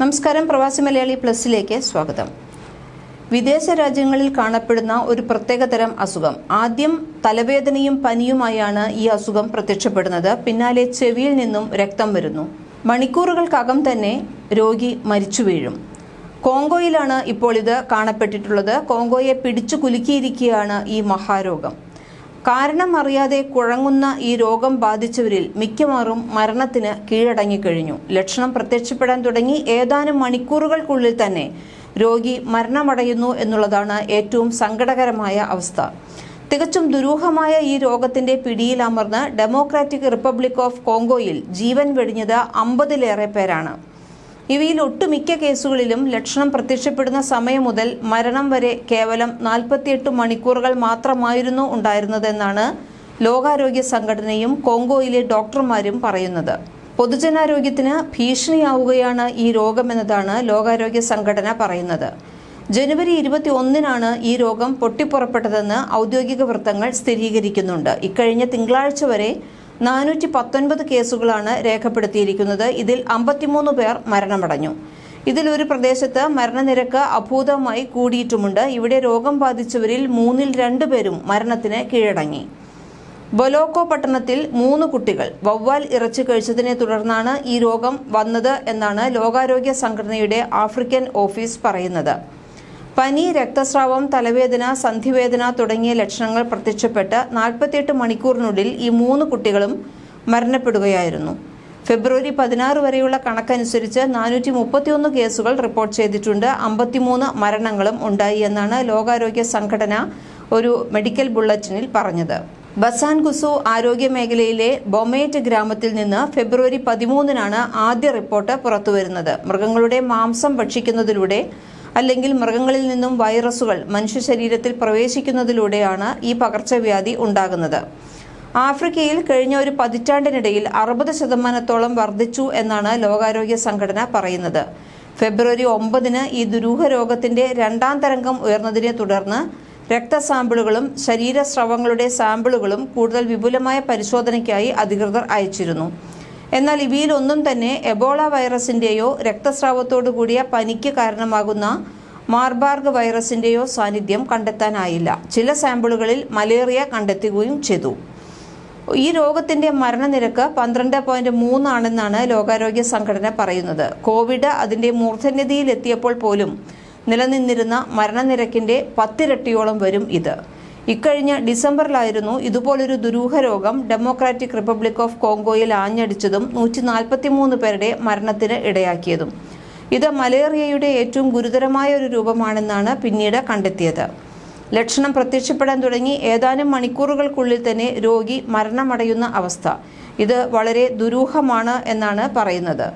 നമസ്കാരം, പ്രവാസി മലയാളി പ്ലസിലേക്ക് സ്വാഗതം. വിദേശ രാജ്യങ്ങളിൽ കാണപ്പെടുന്ന ഒരു പ്രത്യേകതരം അസുഖം. ആദ്യം തലവേദനയും പനിയുമായാണ് ഈ അസുഖം പ്രത്യക്ഷപ്പെടുന്നത്. പിന്നാലെ ചെവിയിൽ നിന്നും രക്തം വരുന്നു. മണിക്കൂറുകൾക്കകം തന്നെ രോഗി മരിച്ചു വീഴും. കോങ്കോയിലാണ് ഇപ്പോൾ ഇത് കാണപ്പെട്ടിട്ടുള്ളത്. കോങ്കോയെ പിടിച്ചു കുലുക്കിയിരിക്കുകയാണ് ഈ മഹാരോഗം. കാരണം അറിയാതെ കുഴങ്ങുന്ന ഈ രോഗം ബാധിച്ചവരിൽ മിക്കവാറും മരണത്തിന് കീഴടങ്ങിക്കഴിഞ്ഞു. ലക്ഷണം പ്രത്യക്ഷപ്പെടാൻ തുടങ്ങി ഏതാനും മണിക്കൂറുകൾക്കുള്ളിൽ തന്നെ രോഗി മരണമടയുന്നു എന്നുള്ളതാണ് ഏറ്റവും സങ്കടകരമായ അവസ്ഥ. തികച്ചും ദുരൂഹമായ ഈ രോഗത്തിന്റെ പിടിയിൽ അമർന്ന് ഡെമോക്രാറ്റിക് റിപ്പബ്ലിക് ഓഫ് കോങ്കോയിൽ ജീവൻ വെടിഞ്ഞത് 50-ലേറെ പേരാണ്. ഇവയിൽ ഒട്ടുമിക്ക കേസുകളിലും ലക്ഷണം പ്രത്യക്ഷപ്പെടുന്ന സമയം മുതൽ മരണം വരെ കേവലം 48 മണിക്കൂറുകൾ മാത്രമായിരുന്നു ഉണ്ടായിരുന്നതെന്നാണ് ലോകാരോഗ്യ സംഘടനയും കോങ്കോയിലെ ഡോക്ടർമാരും പറയുന്നത്. പൊതുജനാരോഗ്യത്തിന് ഭീഷണിയാവുകയാണ് ഈ രോഗമെന്നതാണ് ലോകാരോഗ്യ സംഘടന പറയുന്നത്. ജനുവരി 21-നാണ് ഈ രോഗം പൊട്ടിപ്പുറപ്പെട്ടതെന്ന് ഔദ്യോഗിക വൃത്തങ്ങൾ സ്ഥിരീകരിക്കുന്നുണ്ട്. ഇക്കഴിഞ്ഞ തിങ്കളാഴ്ച വരെ 419 കേസുകളാണ് രേഖപ്പെടുത്തിയിരിക്കുന്നത്. ഇതിൽ 53 പേർ മരണമടഞ്ഞു. ഇതിൽ ഒരു പ്രദേശത്ത് മരണനിരക്ക് അഭൂതമായി കൂടിയിട്ടുമുണ്ട്. ഇവിടെ രോഗം ബാധിച്ചവരിൽ 3-2 പേരും മരണത്തിന് കീഴടങ്ങി. ബൊലോക്കോ പട്ടണത്തിൽ 3 കുട്ടികൾ വവ്വാൽ ഇറച്ചി കഴിച്ചതിനെ തുടർന്നാണ് ഈ രോഗം വന്നത് എന്നാണ് ലോകാരോഗ്യ സംഘടനയുടെ ആഫ്രിക്കൻ ഓഫീസ് പറയുന്നത്. പനി, രക്തസ്രാവം, തലവേദന, സന്ധിവേദന തുടങ്ങിയ ലക്ഷണങ്ങൾ പ്രത്യക്ഷപ്പെട്ട് 48 മണിക്കൂറിനുള്ളിൽ ഈ 3 കുട്ടികളും മരണപ്പെടുകയായിരുന്നു. ഫെബ്രുവരി 16 വരെയുള്ള കണക്കനുസരിച്ച് 431 കേസുകൾ റിപ്പോർട്ട് ചെയ്തിട്ടുണ്ട്. 53 മരണങ്ങളും ഉണ്ടായി എന്നാണ് ലോകാരോഗ്യ സംഘടന ഒരു മെഡിക്കൽ ബുള്ളറ്റിനിൽ പറഞ്ഞത്. ബസാൻഗുസു ആരോഗ്യ മേഖലയിലെ ബൊമേറ്റ് ഗ്രാമത്തിൽ നിന്ന് ഫെബ്രുവരി 13-നാണ് ആദ്യ റിപ്പോർട്ട് പുറത്തുവരുന്നത്. മൃഗങ്ങളുടെ മാംസം ഭക്ഷിക്കുന്നതിലൂടെ അല്ലെങ്കിൽ മൃഗങ്ങളിൽ നിന്നും വൈറസുകൾ മനുഷ്യ ശരീരത്തിൽ പ്രവേശിക്കുന്നതിലൂടെയാണ് ഈ പകർച്ചവ്യാധി ഉണ്ടാകുന്നത്. ആഫ്രിക്കയിൽ കഴിഞ്ഞ ഒരു പതിറ്റാണ്ടിനിടയിൽ 60% വർദ്ധിച്ചു എന്നാണ് ലോകാരോഗ്യ സംഘടന പറയുന്നത്. ഫെബ്രുവരി 9-ന് ഈ ദുരൂഹ രോഗത്തിന്റെ 2ാം തരംഗം ഉയർന്നതിനെ തുടർന്ന് രക്തസാമ്പിളുകളും ശരീരസ്രവങ്ങളുടെ സാമ്പിളുകളും കൂടുതൽ വിപുലമായ പരിശോധനയ്ക്കായി അധികൃതർ അയച്ചിരുന്നു. എന്നാൽ ഇവയിലൊന്നും തന്നെ എബോള വൈറസിന്റെയോ രക്തസ്രാവത്തോടു കൂടിയ പനിക്ക് കാരണമാകുന്ന മാർബർഗ് വൈറസിന്റെയോ സാന്നിധ്യം കണ്ടെത്താനായില്ല. ചില സാമ്പിളുകളിൽ മലേറിയ കണ്ടെത്തുകയും ചെയ്തു. ഈ രോഗത്തിന്റെ മരണനിരക്ക് 12.3 ആണെന്നാണ് ലോകാരോഗ്യ സംഘടന പറയുന്നത്. കോവിഡ് അതിന്റെ മൂർധന്യതയിലെത്തിയപ്പോൾ പോലും നിലനിന്നിരുന്ന മരണനിരക്കിന്റെ 10 ഇരട്ടിയോളം വരും ഇത്. ഇക്കഴിഞ്ഞ ഡിസംബറിലായിരുന്നു ഇതുപോലൊരു ദുരൂഹ രോഗം ഡെമോക്രാറ്റിക് റിപ്പബ്ലിക് ഓഫ് കോങ്കോയിൽ ആഞ്ഞടിച്ചതും 143 പേരുടെ മരണത്തിന് ഇടയാക്കിയതും. ഇത് മലേറിയയുടെ ഏറ്റവും ഗുരുതരമായ ഒരു രൂപമാണെന്നാണ് പിന്നീട് കണ്ടെത്തിയത്. ലക്ഷണം പ്രത്യക്ഷപ്പെടാൻ തുടങ്ങി ഏതാനും മണിക്കൂറുകൾക്കുള്ളിൽ തന്നെ രോഗി മരണമടയുന്ന അവസ്ഥ. ഇത് വളരെ ദുരൂഹമാണ് എന്നാണ് പറയുന്നത്.